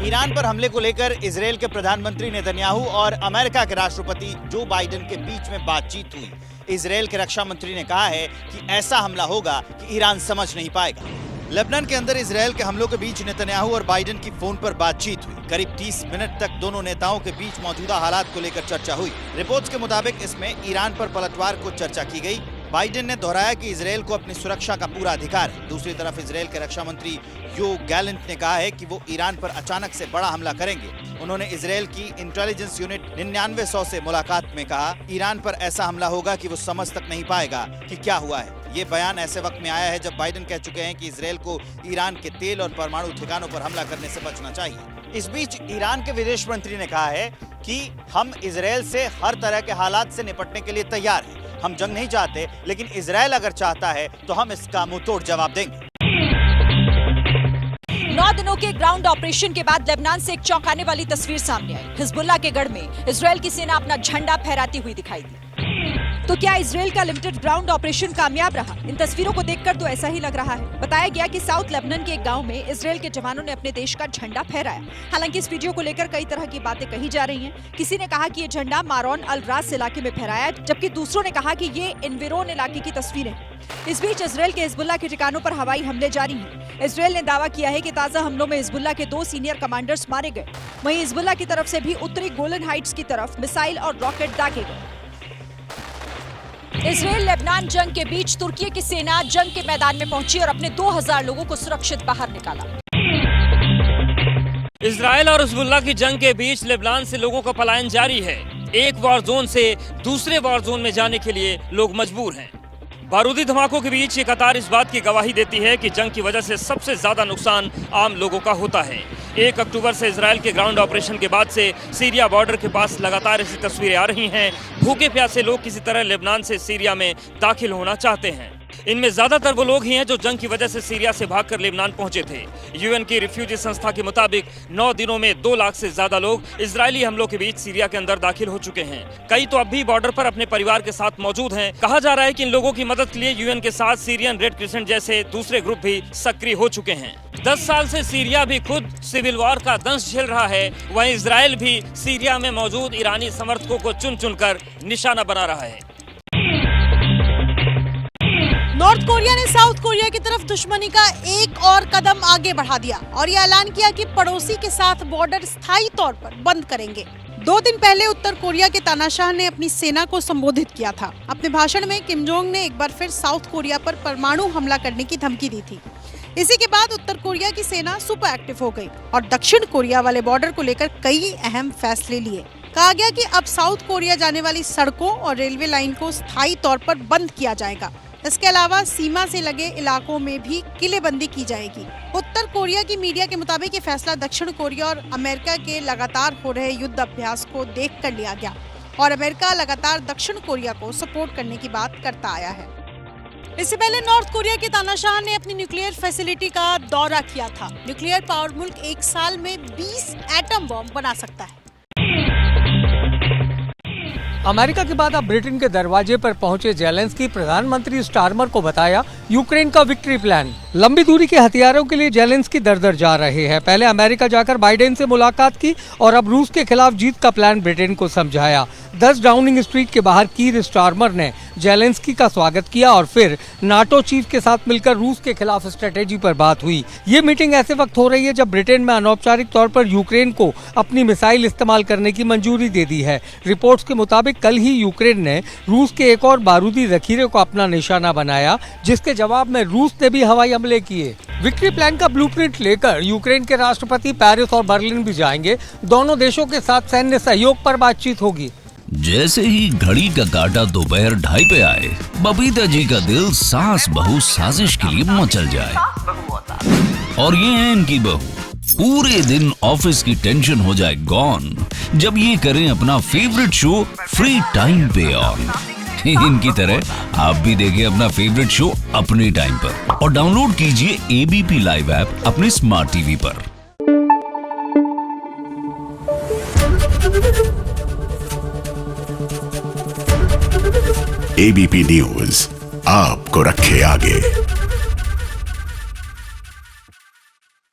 Iran पर हमले को लेकर इजरायल के प्रधानमंत्री नेतन्याहू और अमेरिका के राष्ट्रपति जो बाइडेन के बीच में बातचीत हुई। इजरायल के रक्षा मंत्री ने कहा है कि ऐसा हमला होगा कि ईरान समझ नहीं पाएगा। लेबनान के अंदर इजरायल के हमलों के बीच नेतन्याहू और बाइडेन की फोन पर बातचीत हुई। करीब 30 मिनट तक दोनों नेताओं के बीच मौजूदा हालात को लेकर चर्चा हुई। रिपोर्ट्स के मुताबिक इसमें ईरान पर पलटवार को चर्चा की गई। बाइडेन ने दोहराया कि इजरायल को अपनी सुरक्षा का पूरा अधिकार है। दूसरी तरफ इजरायल के रक्षा मंत्री योव गैलेंट ने कहा है कि वो ईरान पर अचानक से बड़ा हमला करेंगे। उन्होंने इजरायल की इंटेलिजेंस यूनिट 9900 से मुलाकात में कहा, ईरान पर ऐसा हमला होगा कि वो समझ तक नहीं पाएगा कि क्या हुआ है। ये बयान ऐसे वक्त में आया है जब बाइडेन कह चुके हैं कि इजरायल को ईरान के तेल और परमाणु ठिकानों पर हमला करने से बचना चाहिए। इस बीच ईरान के विदेश मंत्री ने कहा है कि हम इजरायल से हर तरह के हालात से निपटने के लिए तैयार हैं। हम जंग नहीं चाहते, लेकिन इजरायल अगर चाहता है तो हम इसका मुंहतोड़ जवाब देंगे। 9 दिनों के ग्राउंड ऑपरेशन के बाद लेबनान से एक चौंकाने वाली तस्वीर सामने आई। हिजबुल्लाह के गढ़ में इजरायल की सेना अपना झंडा फहराती हुई दिखाई दी। तो क्या इजरायल का लिमिटेड ग्राउंड ऑपरेशन कामयाब रहा? इन तस्वीरों को देखकर तो ऐसा ही लग रहा है। बताया गया कि साउथ लेबनान के एक गांव में इजरायल के जवानों ने अपने देश का झंडा फहराया। हालांकि इस वीडियो को लेकर कई तरह की बातें कही जा रही हैं। किसी ने कहा कि ये झंडा मारोन अल रास इलाके में फहराया, जबकि दूसरों ने कहा कि ये इनविरोन इलाके की तस्वीरें। इस बीच इजरायल के हिजबुल्लाह के ठिकानों पर हवाई हमले जारी हैं। इजरायल ने दावा किया है कि ताजा हमलों में हिजबुल्लाह के 2 सीनियर कमांडर्स मारे गए। वहीं हिजबुल्लाह की तरफ से भी उत्तरी गोलन हाइट्स की तरफ मिसाइल और रॉकेट दागे गए। इजरायल लेबनान जंग के बीच तुर्की की सेना जंग के मैदान में पहुंची और अपने 2000 लोगों को सुरक्षित बाहर निकाला। इजरायल और हिजबुल्लाह की जंग के बीच लेबनान से लोगों का पलायन जारी है। एक वॉर जोन से दूसरे वॉर जोन में जाने के लिए लोग मजबूर हैं। बारूदी धमाकों के बीच ये कतार इस बात की गवाही देती है कि जंग की वजह से सबसे ज्यादा नुकसान आम लोगों का होता है। 1 अक्टूबर से इजरायल के ग्राउंड ऑपरेशन के बाद से सीरिया बॉर्डर के पास लगातार ऐसी तस्वीरें आ रही हैं। भूखे प्यासे लोग किसी तरह लेबनान से सीरिया में दाखिल होना चाहते हैं। इनमें ज्यादातर वो लोग ही हैं जो जंग की वजह से सीरिया से भागकर लेबनान पहुंचे थे। यूएन की रिफ्यूजी संस्था के मुताबिक 9 दिनों में 2 लाख से ज्यादा लोग इजरायली हमलों के बीच सीरिया के अंदर दाखिल हो चुके हैं। कई तो अब भी बॉर्डर पर अपने परिवार के साथ मौजूद हैं। कहा जा रहा है कि इन लोगों की मदद के लिए यूएन के साथ सीरियन रेड क्रिसेंट जैसे दूसरे ग्रुप भी सक्रिय हो चुके हैं। 10 साल से सीरिया भी खुद सिविल वॉर का दंश झेल रहा है। वहीं इजरायल भी सीरिया में मौजूद ईरानी समर्थकों को चुन चुनकर निशाना बना रहा है। नॉर्थ कोरिया ने साउथ कोरिया की तरफ दुश्मनी का एक और कदम आगे बढ़ा दिया और ये ऐलान किया कि पड़ोसी के साथ बॉर्डर स्थायी तौर पर बंद करेंगे। 2 दिन पहले उत्तर कोरिया के तानाशाह ने अपनी सेना को संबोधित किया था। अपने भाषण में किम जोंग ने एक बार फिर साउथ कोरिया पर परमाणु हमला करने की धमकी दी थी। इसी के बाद उत्तर कोरिया की सेना सुपर एक्टिव हो गई और दक्षिण कोरिया वाले बॉर्डर को लेकर कई अहम फैसले लिए। कहा गया कि अब साउथ कोरिया जाने वाली सड़कों और रेलवे लाइन को स्थायी तौर पर बंद किया जाएगा। इसके अलावा सीमा से लगे इलाकों में भी किलेबंदी की जाएगी। उत्तर कोरिया की मीडिया के मुताबिक ये फैसला दक्षिण कोरिया और अमेरिका के लगातार हो रहे युद्ध अभ्यास को देखकर लिया गया और अमेरिका लगातार दक्षिण कोरिया को सपोर्ट करने की बात करता आया है। इससे पहले नॉर्थ कोरिया के तानाशाह ने अपनी न्यूक्लियर फैसिलिटी का दौरा किया था। न्यूक्लियर पावर मुल्क 1 साल में 20 एटम बम बना सकता है। अमेरिका के बाद अब ब्रिटेन के दरवाजे पर पहुंचे जेलेंस्की प्रधानमंत्री स्टारमर को बताया यूक्रेन का विक्ट्री प्लान। लंबी दूरी के हथियारों के लिए जेलेंस्की दर जा रहे हैं। पहले अमेरिका जाकर बाइडेन से मुलाकात की और अब रूस के खिलाफ जीत का प्लान ब्रिटेन को समझाया। 10 डाउनिंग स्ट्रीट के बाहर कीर स्टारमर ने जेलेंस्की का स्वागत किया और फिर नाटो चीफ के साथ मिलकर रूस के खिलाफ स्ट्रेटेजी पर बात हुई। ये मीटिंग ऐसे वक्त हो रही है जब ब्रिटेन में अनौपचारिक तौर पर यूक्रेन को अपनी मिसाइल इस्तेमाल करने की मंजूरी दे दी है। रिपोर्ट्स के मुताबिक कल ही यूक्रेन ने रूस के एक और बारूदी जखीरे को अपना निशाना बनाया, जिसके जवाब में रूस ने भी हवाई हमले किए। विक्ट्री प्लान का ब्लूप्रिंट लेकर यूक्रेन के राष्ट्रपति पेरिस और बर्लिन भी जाएंगे। दोनों देशों के साथ सैन्य सहयोग पर बातचीत होगी। जैसे ही घड़ी का काटा दोपहर 2:30 पे आए, बबीता जी का दिल सास बहू साजिश के लिए मचल जाए। और ये है इनकी बहू, पूरे दिन ऑफिस की टेंशन हो जाए गॉन जब ये करें अपना फेवरेट शो फ्री टाइम पे ऑन। इनकी तरह आप भी देखिए अपना फेवरेट शो अपने टाइम पर और डाउनलोड कीजिए ABP लाइव ऐप अपने स्मार्ट टीवी पर। ABP न्यूज आपको रखे आगे।